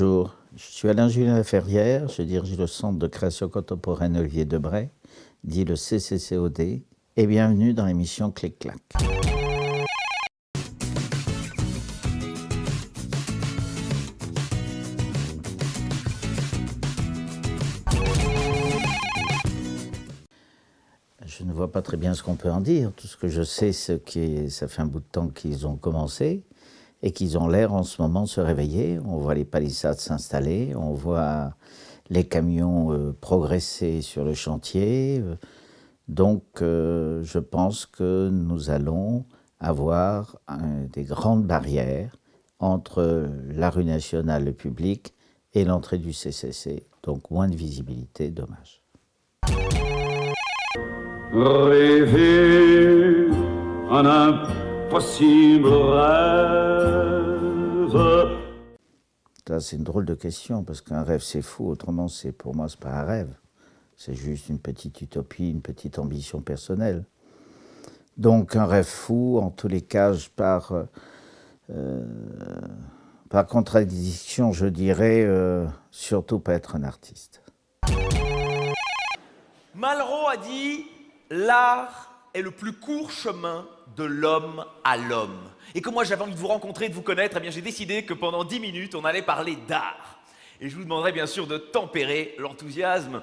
Bonjour, je suis Alain-Julien Laferrière, je dirige le Centre de création contemporaine Olivier Debray, dit le CCCOD, et bienvenue dans l'émission Clic-Clac. Je ne vois pas très bien ce qu'on peut en dire. Tout ce que je sais, c'est que ça fait un bout de temps qu'ils ont commencé et qu'ils ont l'air en ce moment de se réveiller. On voit les palissades s'installer, on voit les camions progresser sur le chantier. Donc, je pense que nous allons avoir des grandes barrières entre la rue nationale, le public, et l'entrée du CCC. Donc, moins de visibilité, dommage. Rêver un impossible rêve. Ça, c'est une drôle de question, parce qu'un rêve, c'est fou. Autrement, pour moi, c'est pas un rêve. C'est juste une petite utopie, une petite ambition personnelle. Donc, un rêve fou, en tous les cas, par contradiction, je dirais surtout pas être un artiste. Malraux a dit « L'art est le plus court chemin de l'homme à l'homme ». Et comme moi j'avais envie de vous rencontrer, de vous connaître, eh bien j'ai décidé que pendant 10 minutes, on allait parler d'art. Et je vous demanderai bien sûr de tempérer l'enthousiasme.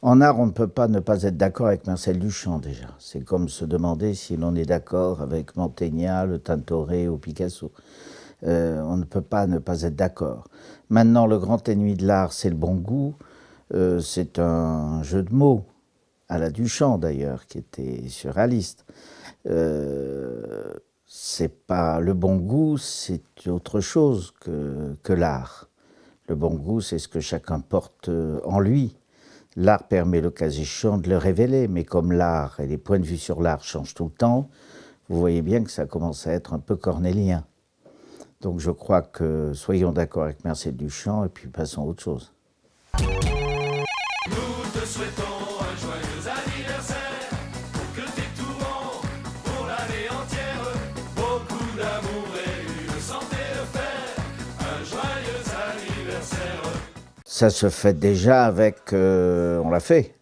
En art, on ne peut pas ne pas être d'accord avec Marcel Duchamp, déjà. C'est comme se demander si l'on est d'accord avec Mantegna, le Tintoret ou Picasso. On ne peut pas ne pas être d'accord. Maintenant, le grand ennemi de l'art, c'est le bon goût. C'est un jeu de mots, à la Duchamp d'ailleurs, qui était surréaliste. C'est pas le bon goût, c'est autre chose que l'art. Le bon goût, c'est ce que chacun porte en lui. L'art permet, le cas échéant, de le révéler, mais comme l'art et les points de vue sur l'art changent tout le temps, vous voyez bien que ça commence à être un peu cornélien. Donc je crois que soyons d'accord avec Marcel Duchamp et puis passons à autre chose. Nous te souhaitons un joyeux anniversaire, que t'es tout bon pour l'année entière, beaucoup d'amour et une santé de fer, un joyeux anniversaire. Ça se fait déjà avec, on l'a fait,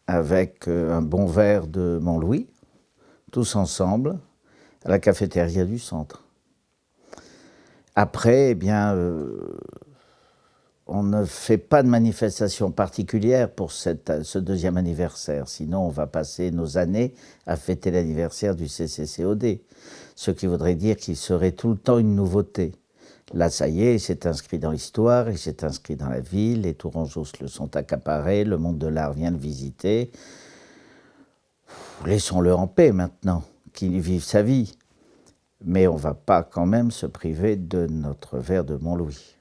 avec un bon verre de Montlouis, tous ensemble, à la cafétéria du centre. Après, eh bien, on ne fait pas de manifestation particulière pour ce deuxième anniversaire, sinon on va passer nos années à fêter l'anniversaire du CCCOD, ce qui voudrait dire qu'il serait tout le temps une nouveauté. Là, ça y est, il s'est inscrit dans l'histoire, il s'est inscrit dans la ville, les Tourangeaux le sont accaparés, le monde de l'art vient le visiter. Laissons-le en paix maintenant, qu'il y vive sa vie. Mais on ne va pas quand même se priver de notre verre de Montlouis.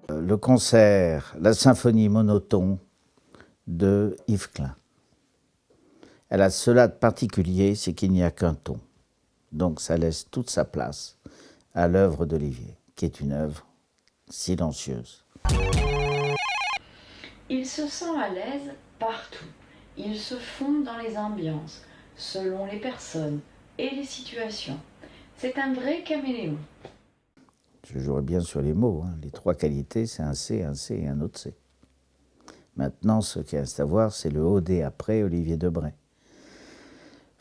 Le concert, la symphonie monotone de Yves Klein. Elle a cela de particulier, c'est qu'il n'y a qu'un ton. Donc ça laisse toute sa place à l'œuvre d'Olivier, qui est une œuvre silencieuse. Il se sent à l'aise partout. Il se fond dans les ambiances, selon les personnes et les situations. C'est un vrai caméléon. Je jouerai bien sur les mots. Les trois qualités, c'est un C et un autre C. Maintenant, ce qu'il reste à voir, c'est le OD après Olivier Debray.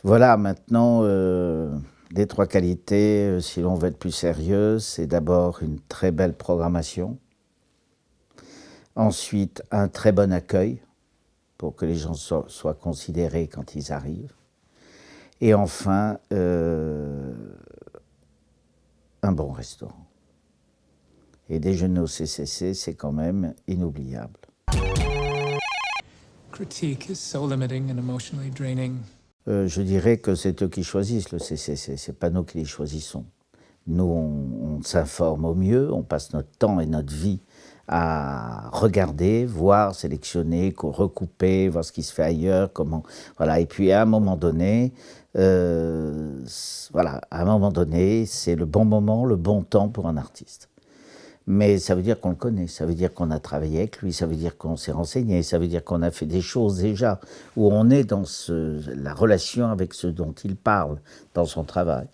Voilà, maintenant, les trois qualités, si l'on veut être plus sérieux, c'est d'abord une très belle programmation. Ensuite, un très bon accueil, pour que les gens soient considérés quand ils arrivent. Et enfin, un bon restaurant. Et déjeuner au CCC, c'est quand même inoubliable. Critique is so limiting and emotionally draining. Je dirais que c'est eux qui choisissent le CCC, c'est pas nous qui les choisissons. Nous, on s'informe au mieux, on passe notre temps et notre vie à regarder, voir, sélectionner, recouper, voir ce qui se fait ailleurs, comment, voilà. Et puis à un moment donné, c'est le bon moment, le bon temps pour un artiste. Mais ça veut dire qu'on le connaît, ça veut dire qu'on a travaillé avec lui, ça veut dire qu'on s'est renseigné, ça veut dire qu'on a fait des choses déjà, où on est dans la relation avec ce dont il parle dans son travail.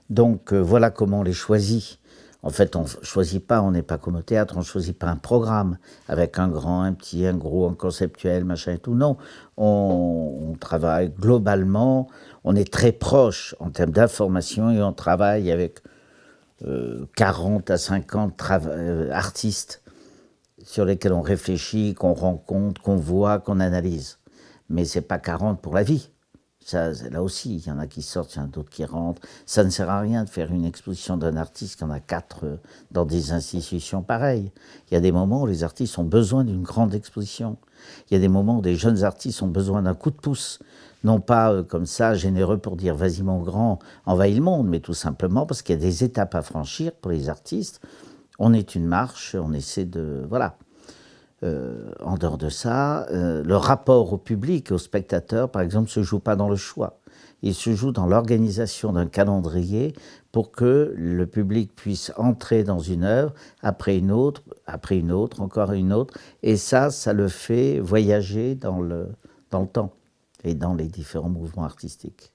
Donc voilà comment on les choisit. En fait, on ne choisit pas, on n'est pas comme au théâtre, on ne choisit pas un programme avec un grand, un petit, un gros, un conceptuel, machin et tout. Non, on travaille globalement, on est très proche en termes d'information et on travaille avec 40 à 50 artistes sur lesquels on réfléchit, qu'on rencontre, qu'on voit, qu'on analyse. Mais ce n'est pas 40 pour la vie. Ça, là aussi, il y en a qui sortent, il y en a d'autres qui rentrent. Ça ne sert à rien de faire une exposition d'un artiste qui en a 4 dans des institutions pareilles. Il y a des moments où les artistes ont besoin d'une grande exposition. Il y a des moments où des jeunes artistes ont besoin d'un coup de pouce. Non pas comme ça, généreux pour dire « vas-y mon grand, envahis le monde », mais tout simplement parce qu'il y a des étapes à franchir pour les artistes. On est une marche, on essaie de... Voilà. En dehors de ça, le rapport au public, aux spectateurs, par exemple, ne se joue pas dans le choix. Il se joue dans l'organisation d'un calendrier pour que le public puisse entrer dans une œuvre, après une autre, encore une autre. Et ça le fait voyager dans le temps et dans les différents mouvements artistiques.